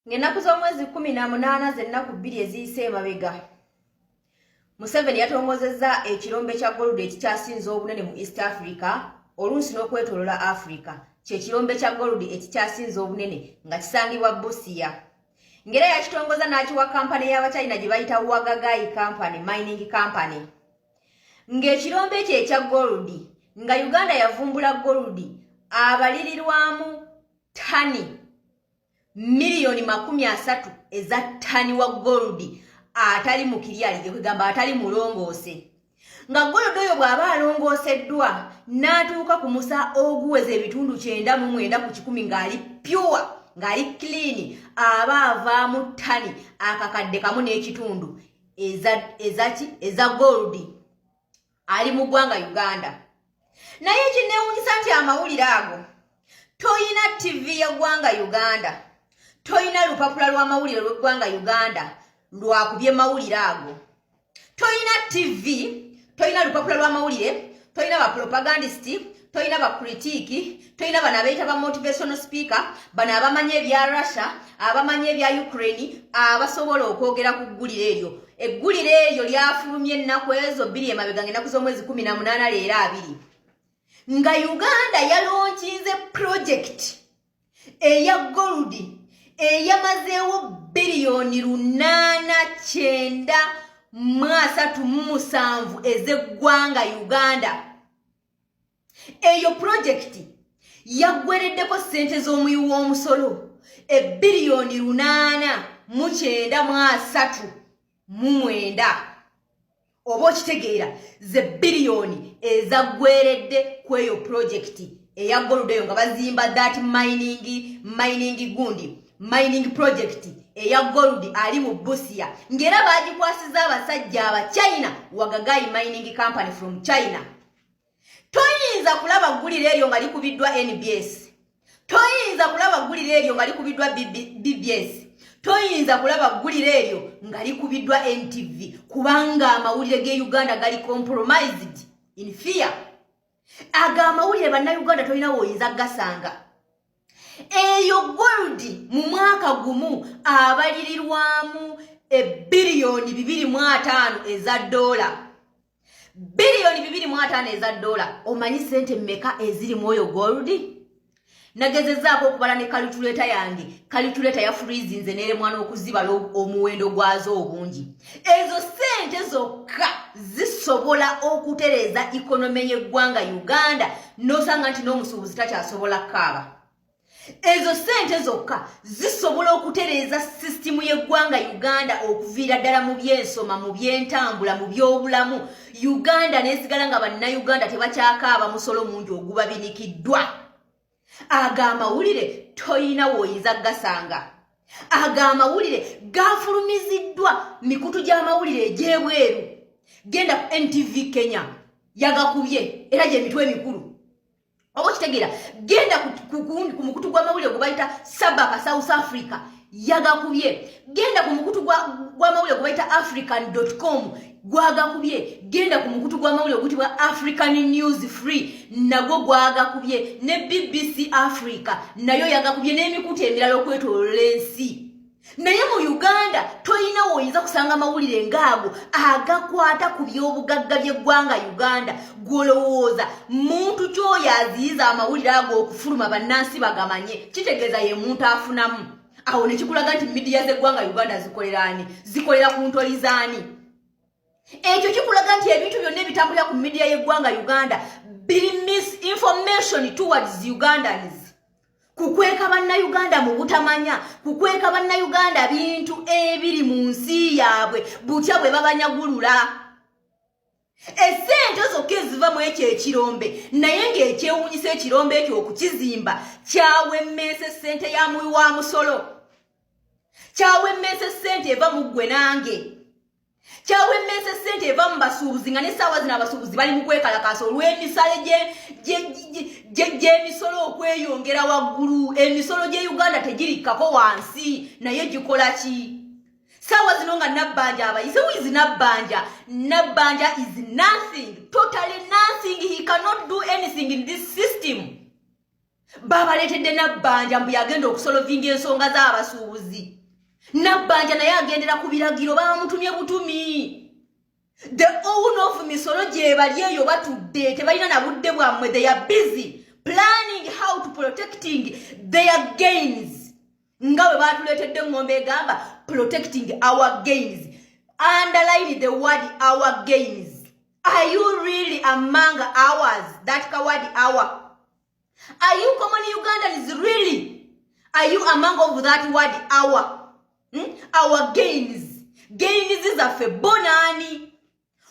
Ngenaku z'omwezi 18 z'ennaku 2 eziyise emabega. Museveni yatongozezza ekirombe kya gold ekikyasinze obunene mu East Africa olunsi n'okwetolola Africa. Kye kirombe kya gold ekikyasinze obunene nga kisangibwa Busia. Ngera yakitongoza n'akiwa kampani y'Abachina gye bayita Wagagai Company, Mining Company. Ng'ekirombe kye ekya gold nga Uganda yavumbula gold abalirirwamu tani miliyoni 30 eza tani wa gold atali mu kiryali gye kugamba atali mulongoose. Nga gold oyo bw'aba alongooseddwa n'atuuka ku musa oguweza ebitundu 99 ku 10 ng'ali pure ng'ali clean aba avaamu tani akakadde kamu n'ekitundu eza gold ali mu ggwanga Uganda. Naye kinneewuunyisa nti amawulire ago toyina TV ya ggwanga Uganda, toyina lupapula lw'amawulire lw'eggwanga Uganda lwakubye mawulire ago. Toyina TV, toyina lupapula lw'amawulire, toyina ba propagandist, toyina ba critique, toyina bana abayita ba motivational speaker, bana abamanya ebya Russia, abamanya ebya Ukraine, abasobola okwogera ku ggulire eryo. Eggulire eryo lyafulumye ennaku ezo 2 emabega ng'ennaku z'omwezi 18 leero 2. Nga Uganda yalonkinze project eya gold eyamazeewo biliyoni 897 ez'eggwanga Uganda. Eyo project yaggwereddeko ssente z'omuyi w'omusolo biliyoni 893 oba okitegeera ze biliyoni ezaggweredde ku eyo project eya gold eyo nga bazimba that mining project eya gold ali mu Busia. Ngera bagikwasiza abasajja aba China, Wagagai Mining Company from China. Toyinza kulaba ggulire eryo nga likubiddwa NBS, toyinza kulaba ggulire eryo nga likubiddwa BBS, toyinza kulaba ggulire eryo nga likubiddwa NTV kubanga amawulire ge Uganda gali compromised in fear. Aga amawulire bannayuganda tolina woyinza gasanga. Eyo gold mu mwaka gumu abalirirwamu biliyoni 2.5 eza dola. Biliyoni 2.5 eza dola. Omanyi sente mmeka eziri mu oyo gold? Nagezezaako okubala ne calculator yange. Calculator ya freeze nze nere mwana okuzibala omuwendo gwazo obungi. Ezo sente zokka zisobola okutereza economy y'eggwanga Uganda nosanga nti n'omusuubuzi takyasobola kaaba. Ezo sente zokka zisobola okutereza system y'eggwanga Uganda okuviira ddala mu byensoma, mu byentambula, mu byobulamu. Uganda nesigala nga bannayuganda tebakyakaaba musolo mungi ogubabinikiddwa. Aga amawulire toyina woyinza gasanga. Aga amawulire gafulumiziddwa mikutu gy'amawulire egy'ebweru. Genda ku NTV Kenya yagakubye era gye mitwe mikulu. Oba kitegeera genda ku mukutu gw'amawulire gwe bayita Sabaka South Africa yagakubye. Genda ku mukutu gw'amawulire gwe bayita African.com gwagakubye. Genda ku mukutu gw'amawulire oguyitibwa African News Free nagwo gwagakubye, ne BBC Africa nayo yagakubye, n'emikutu emirala okwetolola ensi. Naye mu Uganda toyina woyinza kusanga amawulire ngaago agakwata ku by'obugagga by'eggwanga Uganda gwolowooza muntu kyoyo aziyiza amawulire ago okufuluma bannansi bagamanye kitegeeza ye muntu afunamu. Awo ne kikulaga nti midiya z'eggwanga Uganda zikolerani, zikolera ku ntolizaani. Ekyo kikulaga nti ebintu byonna ebitambulira ku midiya y'eggwanga Uganda biri misinformation towards Ugandans. Kukweka bannayuganda mu butamanya, kukweka bannayuganda bintu ebiri mu nsi yaabwe butya bwe babanyagulula. Esente zokka eziva mu ekyo ekirombe naye ng'ekyewuunyisa ekirombe ekyo okukizimba kyawemmeesa sente ya muwi wa musolo, kyawemmeesa sente eva mu ggwe nange, kyawemmeesa sente eva mu basuubuzi nga n'essaawa zino abasuubuzi bali mu kwekalakaasa olw'emisale gy'emisolo okweyongera waggulu. Emisolo gye Uganda tegirikkako wansi naye gikola ki? Ssaawa zino nga Nabbanja abayise wizi Nabbanja is nothing, totally nothing. He cannot do anything in this system. babaletedde Nabbanja mbu yagenda okusolovinga ensonga z'abasuubuzi. Nabbanja naye agendera ku biragiro bamutumye butumi. The owner of misolo gye bali eyo batudde tebalina na budde bwammwe. They are busy planning how to protecting their gains. Nga bwe batuletedde ng'ombe egamba protecting our gains. Underline the word our gains. Are you really among ours? That coward our. Are you common Ugandans really? Are you among of that word our? Our gains. Gains is a febonani.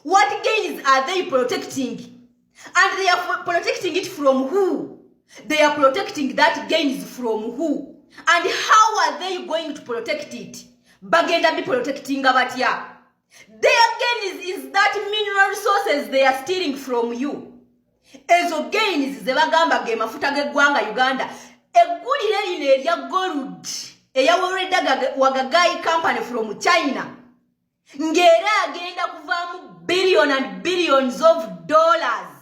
What gains are they protecting? And they are protecting it from who? They are protecting that gains from who? And how are they going to protect it? Bagenda be protecting abatya. Their gains is that mineral resources they are stealing from you. Ezo gains ze bagamba ge mafuta geggwanga Uganda. Eggulire lino erya gold eyaweredda Wagagai company from China. Ngera agenda kuvaamu billion and billions of dollars.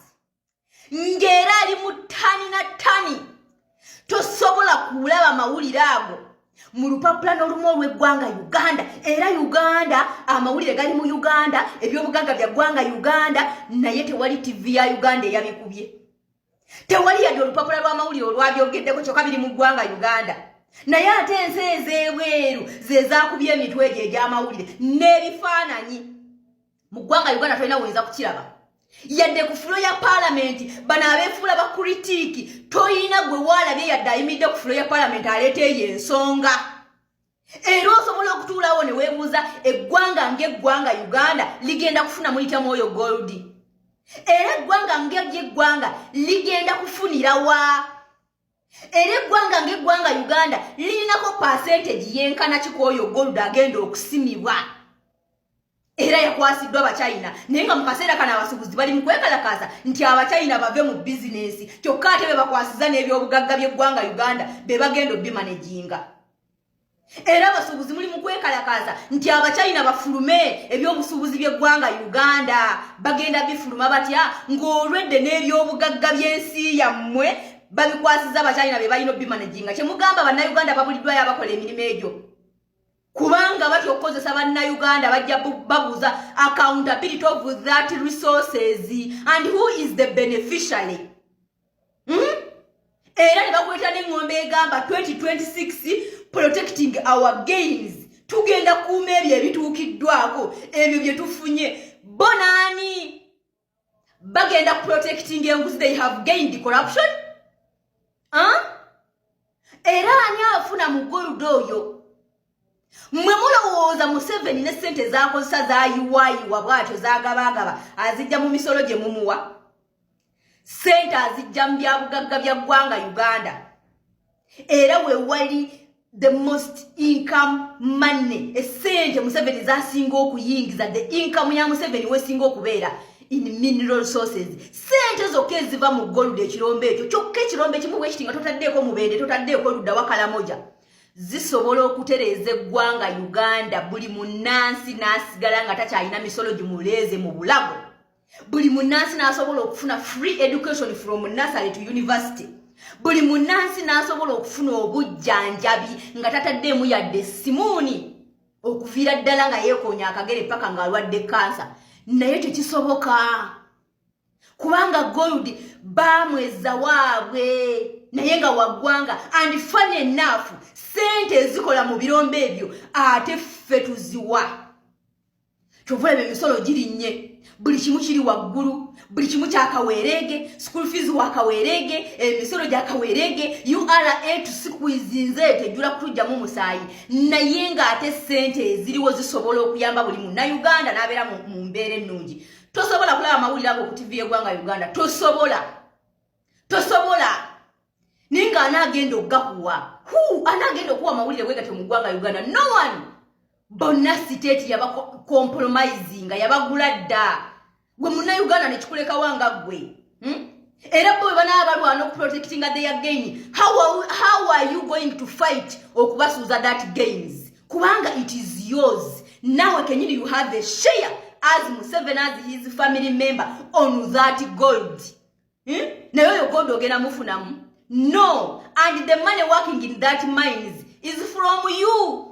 Ngera ali mu tani na tani. Tosobola kulaba mawulire ago mu lupapula n'olumu olw'eggwanga Uganda. Era Uganda amawulire gali mu Uganda, ebyobugagga bya ggwanga Uganda, naye tewali TV ya Uganda eyabikubye. Tewali yadde olupapula lw'amawulire olwabyogeddeko kyokka biri mu ggwanga Uganda. Naye ate ensi ez'ebweru ze zaakubye emitwe egyo egy'amawulire n'ebifaananyi. Mu ggwanga Uganda tolina woyinza kukiraba. Yadde ku fulo ya parliament bano abeefuula ba kritiiki toyina gwe waalabye yadde ayimidde ku fulo ya parliament aleeta eyo ensonga. Era osobola okutuulawo ne weebuuza eggwanga ng'eggwanga Uganda ligenda kufuna muyitamu oyo gold. Era eggwanga ng'eggwanga ligenda kufunira wa? Era eggwanga ng'eggwanga Uganda lirinako percentage yenkana kikoyo gold agenda okusimibwa. Era yakwasiddwa Abachina naye nga mu kaseera kana abasuubuzi bali mu kwekalakaasa nti Abachina bave mu bizinesi kyokka ate be bakwasiza n'ebyobugagga by'eggwanga Uganda be bagenda obimanaginga. Era abasuubuzi muli mu kwekalakaasa nti Abachina bafulume ebyobusuubuzi by'eggwanga Uganda bagenda bifuluma batya ng'olwedde n'ebyobugagga by'ensi yammwe babikwasiza Abachina be balina obimanaginga. Kyemugamba bannayuganda babuliddwayo abakola emirimu egyo. Kubanga batyo okukozesa bannayuganda bajja babuuza accountability of that resources and who is the beneficiary. Era ne bakweta n'eng'ombe egamba 2026 protecting our gains. Tugenda kuuma ebyo ebituukiddwako ebyo bye tufunye. Bonani bagenda protecting enguzi they have gained corruption. Era ani afuna mu gold oyo? Mwe mulowooza Museveni ne ssente z'akozesa zaayiwaayiwa bw'atyo zaagabagaba azijja mu misolo gye mumuwa? Ssente azijja mu byabugagga bya ggwanga Uganda. Era we wali the most income money. Essente Museveni z'asinga okuyingiza, the income ya Museveni wesinga okubeera in mineral resources. Ssente zokka eziva mu gold ekirombe ekyo. Kyokka ekirombe kimu bwe kiti nga totaddeeko mubende, totaddeeko ludda Wakalamoja. Zisobola okutereeza eggwanga Uganda buli munnansi n'asigala nga takyalina misolo gimuleeze mu bulago. Buli munnansi n'asobola okufuna free education from nursery to university. Buli munnansi n'asobola okufuna obujjanjabi nga tataddeemu yadde simuuni okuviira ddala nga yeekoonya akagere paka ng'alwadde kansa. Naye tekisoboka kubanga gold baamweza waabwe naye nga waggwanga. And funny enough ssente ezikola mu birombe ebyo ate ffe tuziwa. Kyova olaba emisolo girinnye, buli kimu kiri waggulu, buli kimu kyakaweerege, school fees wakaweerege, emisolo gyakaweerege, URA to squeeze nze tejjula kutujjamu musaayi. Naye ng'ate ssente eziriwo zisobola okuyamba buli munnayuganda n'abeera mu mbeera ennungi. Tosobola kulaba amawulire ago ku TV y'eggwanga Uganda. Tosobola. Ninga anagenda okugakuwa. Anagenda okuwa amawulire bwegatyo mu ggwanga Uganda. No one. Bonna state yaba compromising yabagula dda. Gwe munnayuganda ne kikuleka wanga gwe. Era bo bana abalwana okuprotecting their gain. How are you going to fight okubasuuza that gains? Kubanga it is yours. Now can you have a share as Museveni as his family member on that gold? Naye oyo gold ogenda mufunamu. No, and the money working in that mines is from you.